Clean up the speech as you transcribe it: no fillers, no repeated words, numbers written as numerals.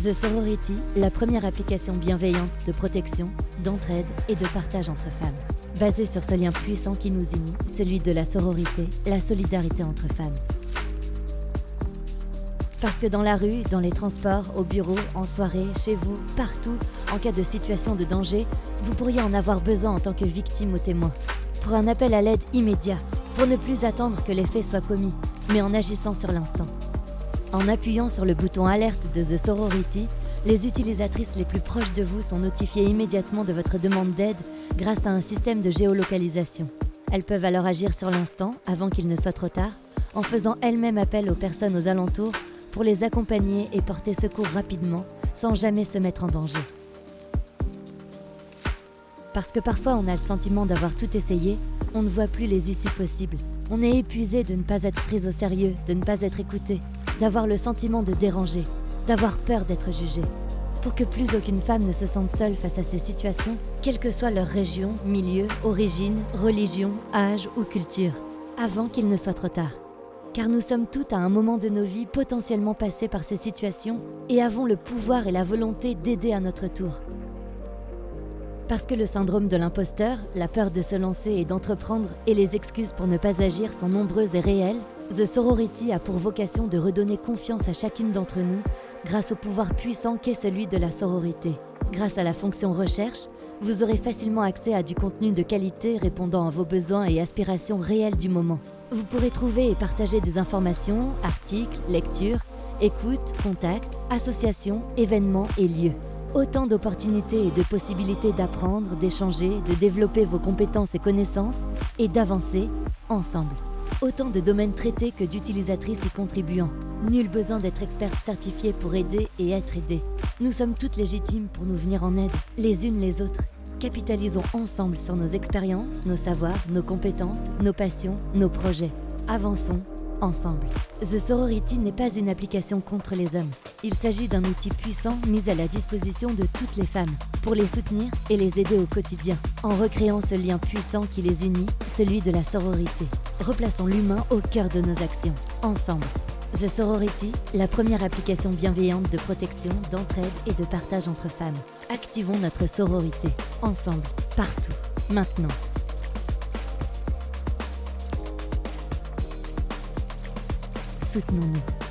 The Sorority, la première application bienveillante de protection, d'entraide et de partage entre femmes. Basée sur ce lien puissant qui nous unit, celui de la sororité, la solidarité entre femmes. Parce que dans la rue, dans les transports, au bureau, en soirée, chez vous, partout, en cas de situation de danger, vous pourriez en avoir besoin en tant que victime ou témoin. Pour un appel à l'aide immédiat, pour ne plus attendre que les faits soient commis, mais en agissant sur l'instant. En appuyant sur le bouton alerte de The Sorority, les utilisatrices les plus proches de vous sont notifiées immédiatement de votre demande d'aide grâce à un système de géolocalisation. Elles peuvent alors agir sur l'instant, avant qu'il ne soit trop tard, en faisant elles-mêmes appel aux personnes aux alentours pour les accompagner et porter secours rapidement, sans jamais se mettre en danger. Parce que parfois on a le sentiment d'avoir tout essayé, on ne voit plus les issues possibles. On est épuisé de ne pas être pris au sérieux, de ne pas être écouté, d'avoir le sentiment de déranger, d'avoir peur d'être jugé. Pour que plus aucune femme ne se sente seule face à ces situations, quelle que soit leur région, milieu, origine, religion, âge ou culture, avant qu'il ne soit trop tard. Car nous sommes toutes à un moment de nos vies potentiellement passées par ces situations et avons le pouvoir et la volonté d'aider à notre tour. Parce que le syndrome de l'imposteur, la peur de se lancer et d'entreprendre et les excuses pour ne pas agir sont nombreuses et réelles, The Sorority a pour vocation de redonner confiance à chacune d'entre nous grâce au pouvoir puissant qu'est celui de la sororité. Grâce à la fonction recherche, vous aurez facilement accès à du contenu de qualité répondant à vos besoins et aspirations réelles du moment. Vous pourrez trouver et partager des informations, articles, lectures, écoutes, contacts, associations, événements et lieux. Autant d'opportunités et de possibilités d'apprendre, d'échanger, de développer vos compétences et connaissances et d'avancer ensemble. Autant de domaines traités que d'utilisatrices y contribuant. Nul besoin d'être experte certifiée pour aider et être aidée. Nous sommes toutes légitimes pour nous venir en aide, les unes les autres. Capitalisons ensemble sur nos expériences, nos savoirs, nos compétences, nos passions, nos projets. Avançons ensemble. The Sorority n'est pas une application contre les hommes. Il s'agit d'un outil puissant mis à la disposition de toutes les femmes pour les soutenir et les aider au quotidien, en recréant ce lien puissant qui les unit, celui de la sororité. Replaçons l'humain au cœur de nos actions, ensemble. The Sorority, la première application bienveillante de protection, d'entraide et de partage entre femmes. Activons notre sororité, ensemble, partout, maintenant. Soutenons-nous.